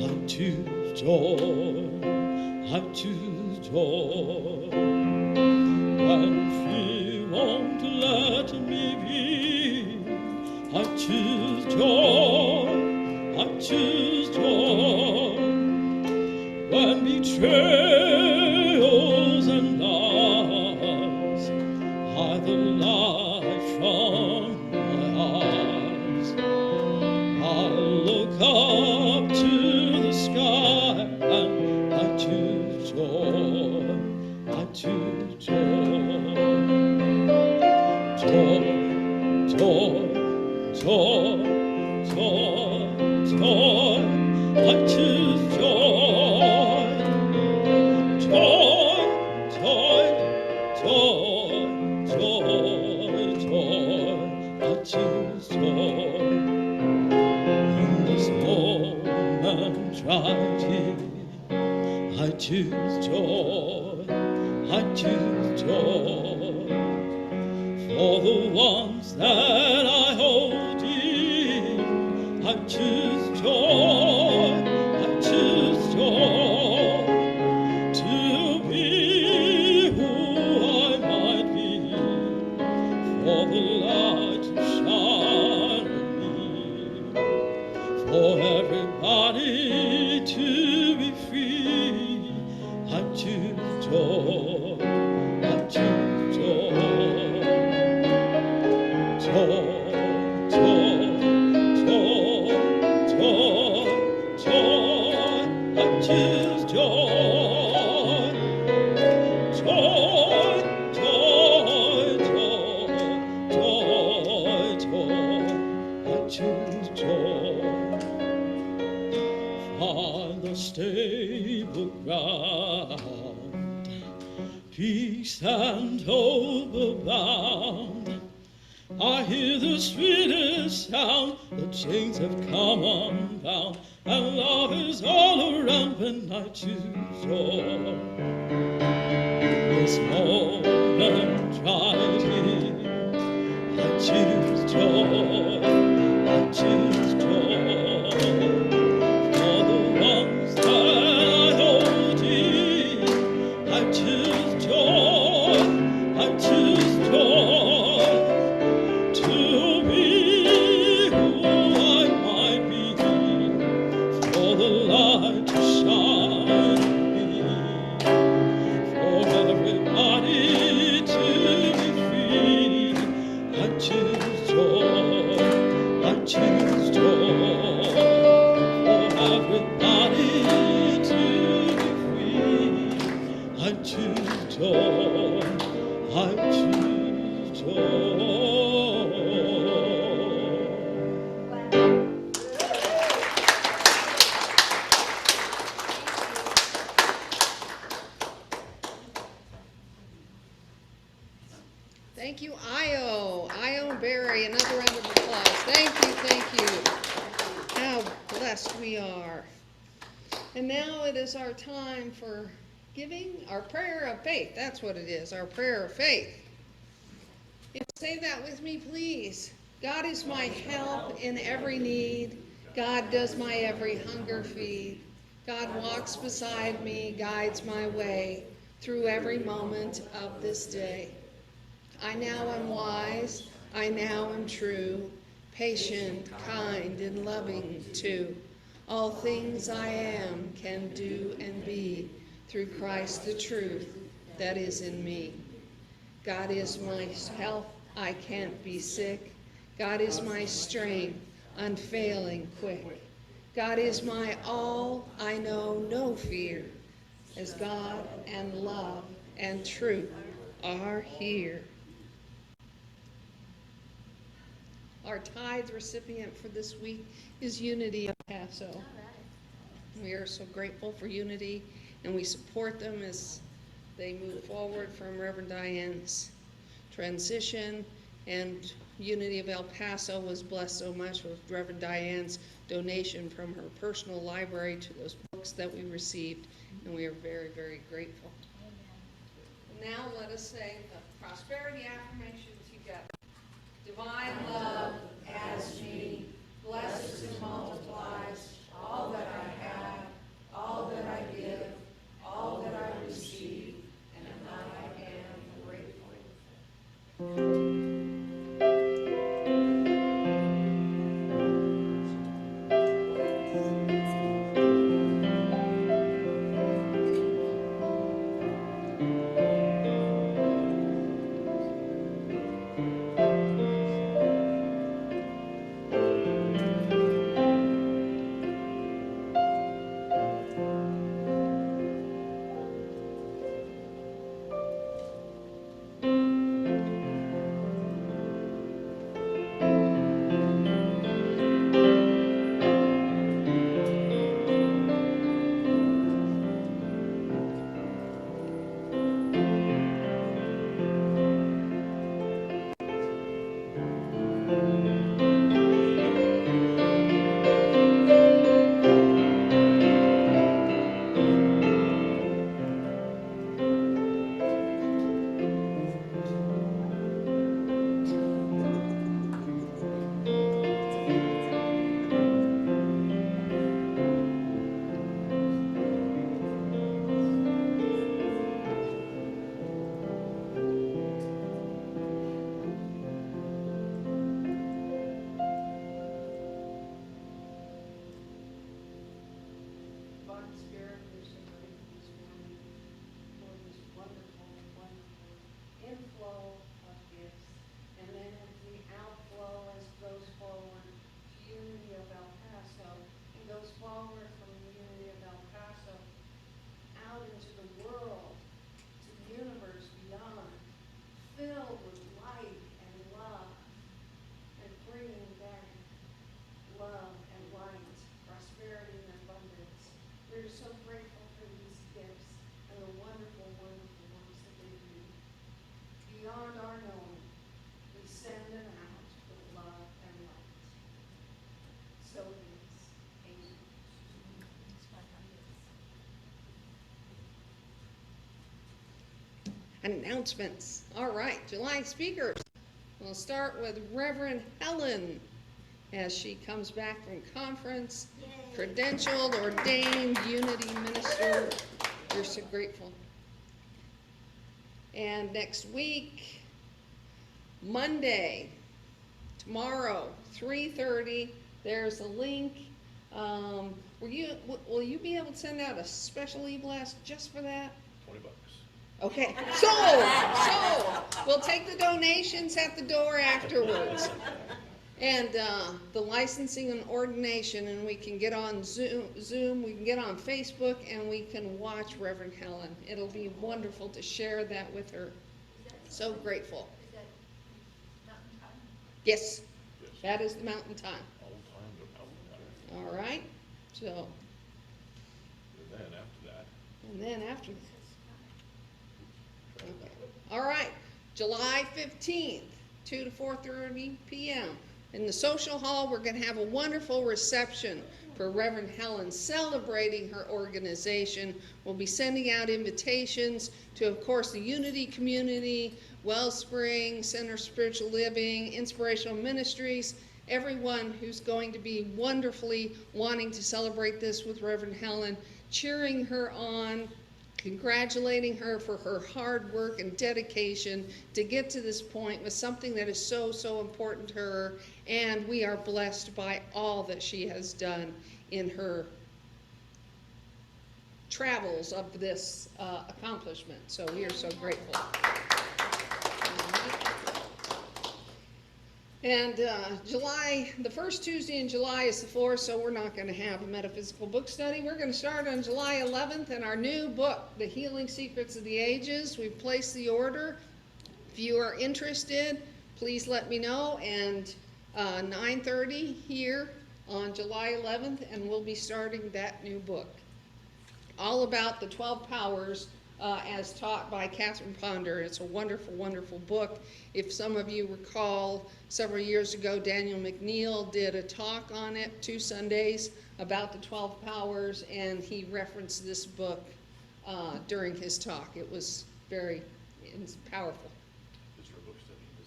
I choose joy, I choose joy. When fear won't let me be, I choose joy, I choose joy. When betrayals and lies hide the light from my eyes, I look up to the sky and I choose joy, I choose joy. Joy, joy, joy, joy, joy, I choose joy. Joy, joy, joy, joy, joy, I choose joy. In this moment tragic, I choose joy, I choose joy. For the ones that I hold dear, I choose joy, I choose joy. To be who I might be, for the light to shine on me, for everybody to be free. I choose joy, I choose joy. Joy, joy, joy, joy, joy, I choose joy. Joy, joy, joy, joy, joy, I choose joy. On the stable ground, peace and hope abound. I hear the sweetest sound, the chains have come unbound, and love is all around when I choose joy. This moment tragic, I choose joy, I choose joy. For the ones that I hold dear, I choose joy, I choose joy. To be who I might be, for the light to shine on me, for everybody to be free. I choose joy, I choose joy, for everybody to be free. I choose joy, I choose joy. Thank you, Io and Barry. Another round of applause. Thank you, thank you. How blessed we are. And now it is our time for giving our prayer of faith. That's what it is, our prayer of faith. Say that with me, please. God is my help in every need. God does my every hunger feed. God walks beside me, guides my way through every moment of this day. I now am wise, I now am true, patient, kind, and loving too. All things I am, can do, and be through Christ the truth that is in me. God is my health, I can't be sick. God is my strength, unfailing, quick. God is my all, I know no fear, as God and love and truth are here. Our tithe recipient for this week is Unity of Paso. We are so grateful for Unity, and we support them as they move forward from Reverend Diane's transition and Unity of El Paso was blessed so much with Reverend Diane's donation from her personal library to those books that we received, and we are very, very grateful. Now let us say the prosperity affirmation together. Divine love adds me, blesses and multiplies all that I have, all that I give, all that I receive, and I am grateful. Inflow of gifts, and then as the outflow as goes forward to Unity of El Paso, and goes forward from Unity of El Paso out into the world, to the universe beyond, filled with light and love, and bringing back love and light, prosperity and abundance. We're so grateful for these gifts and the wonderful, wonderful ones that they do. Beyond our knowing, we send them out with love and light. So it is. Amen. Announcements. All right, July speakers. We'll start with Reverend Helen as she comes back from conference, credentialed, ordained Unity minister. We're so grateful. And next week, Monday, tomorrow, 3:30, there's a link. Will you be able to send out a special e-blast just for that? $20. Okay, so we'll take the donations at the door afterwards. And the licensing and ordination, and we can get on Zoom, we can get on Facebook, and we can watch Reverend Helen. It'll be wonderful to share that with her. So grateful. Is that Mountain Time? Yes, Yes. that is the mountain time. All time to mountain time. All right, so, And then after that, and then after that. Okay. All right, July 15th, 2 to 4:30 p.m. In the social hall, we're going to have a wonderful reception for Reverend Helen celebrating her organization. We'll be sending out invitations to, of course, the Unity Community, Wellspring, Center of Spiritual Living, Inspirational Ministries, everyone who's going to be wonderfully wanting to celebrate this with Reverend Helen, cheering her on, congratulating her for her hard work and dedication to get to this point with something that is so, so important to her, and we are blessed by all that she has done in her travels of this accomplishment. So we are so grateful. And the first Tuesday in July is the 4th, so we're not going to have a metaphysical book study. We're going to start on July 11th in our new book, The Healing Secrets of the Ages. We've placed the order. If you are interested, please let me know. And 9:30 here on July 11th, and we'll be starting that new book. All about the 12 powers as taught by Catherine Ponder. It's a wonderful, wonderful book. If some of you recall, several years ago, Daniel McNeil did a talk on it, 2 Sundays, about the 12 powers, and he referenced this book during his talk. It was it's powerful. Is your book study this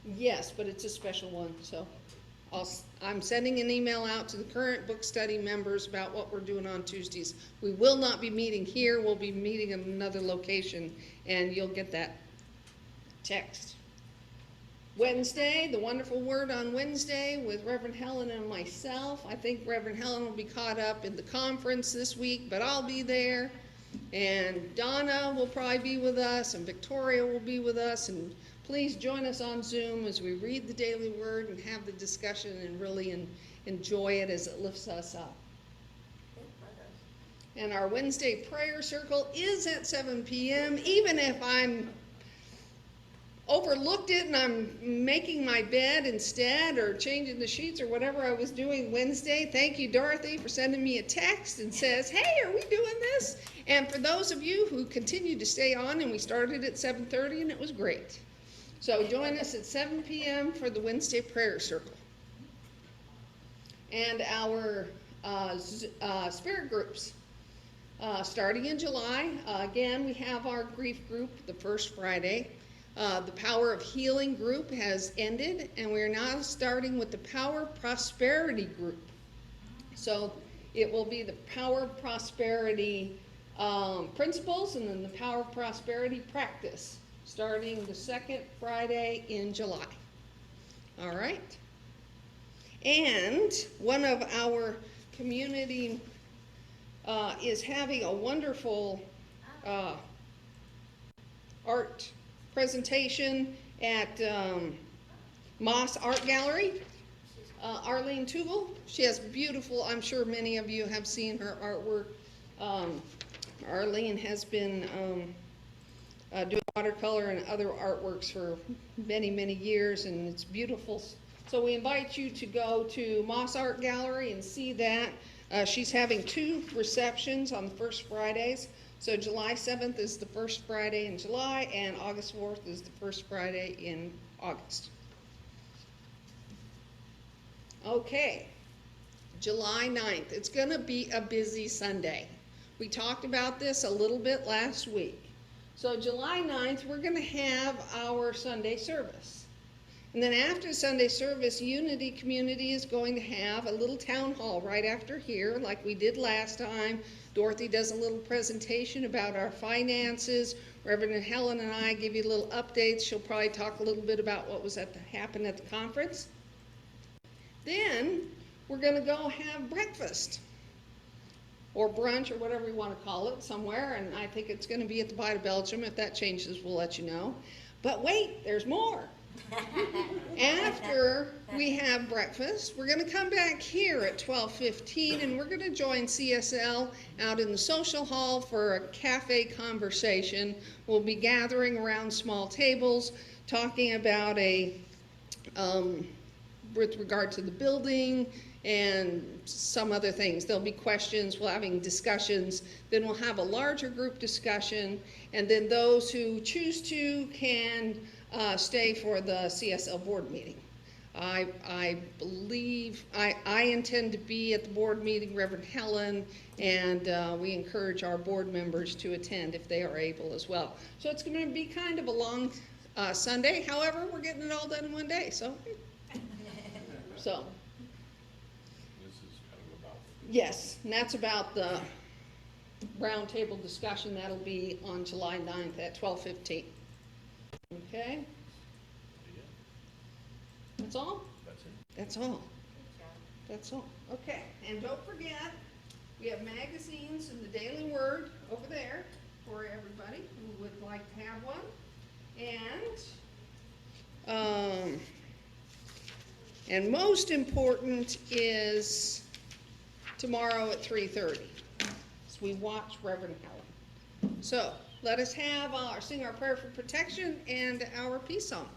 Tuesday? Yes, but it's a special one, so I'm sending an email out to the current book study members about what we're doing on Tuesdays. We will not be meeting here, we'll be meeting in another location, and you'll get that text. Wednesday, the wonderful word on Wednesday with Reverend Helen and myself. I think Reverend Helen will be caught up in the conference this week, but I'll be there. And Donna will probably be with us, and Victoria will be with us, and please join us on Zoom as we read the daily word and have the discussion and really enjoy it as it lifts us up. And our Wednesday prayer circle is at 7 p.m. Even if I'm overlooked it and I'm making my bed instead or changing the sheets or whatever I was doing Wednesday. Thank you, Dorothy, for sending me a text and says, hey, are we doing this? And for those of you who continue to stay on, and we started at 7:30 and it was great. So join us at 7 p.m. for the Wednesday prayer circle. And our spirit groups. Starting in July, again, we have our grief group the first Friday. The Power of Healing group has ended, and we are now starting with the Power Prosperity group. So it will be the Power Prosperity principles and then the Power Prosperity practice, starting the second Friday in July. All right? And one of our community is having a wonderful art presentation at Moss Art Gallery. Arlene Tugel, she has beautiful, I'm sure many of you have seen her artwork. Arlene has been doing watercolor and other artworks for many, many years, and it's beautiful. So we invite you to go to Moss Art Gallery and see that. She's having 2 receptions on the first Fridays. So July 7th is the first Friday in July, and August 4th is the first Friday in August. Okay, July 9th. It's going to be a busy Sunday. We talked about this a little bit last week. So July 9th, we're going to have our Sunday service. And then after Sunday service, Unity Community is going to have a little town hall right after here, like we did last time. Dorothy does a little presentation about our finances. Reverend Helen and I give you little updates. She'll probably talk a little bit about what was happened at the conference. Then we're going to go have breakfast or brunch or whatever you want to call it somewhere. And I think it's going to be at the Bite of Belgium. If that changes, we'll let you know. But wait, there's more. After we have breakfast, we're going to come back here at 12:15, and we're going to join CSL out in the social hall for a cafe conversation. We'll be gathering around small tables, talking about with regard to the building and some other things. There'll be questions, we'll having discussions, then we'll have a larger group discussion, and then those who choose to can stay for the CSL board meeting. I believe, I intend to be at the board meeting, Reverend Helen, and we encourage our board members to attend if they are able as well. So it's going to be kind of a long Sunday. However, we're getting it all done in one day, so. This is kind of about. Yes, and that's about the roundtable discussion. That'll be on July 9th at 12:15. Okay? That's all? That's it. That's all. That's all. Okay, and don't forget, we have magazines and the Daily Word over there for everybody who would like to have one. And most important is tomorrow at 3:30. So we watch Reverend Helen. So let us have sing our prayer for protection and our peace song.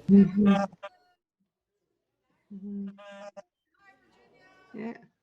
Mhm. Mhm. Yeah.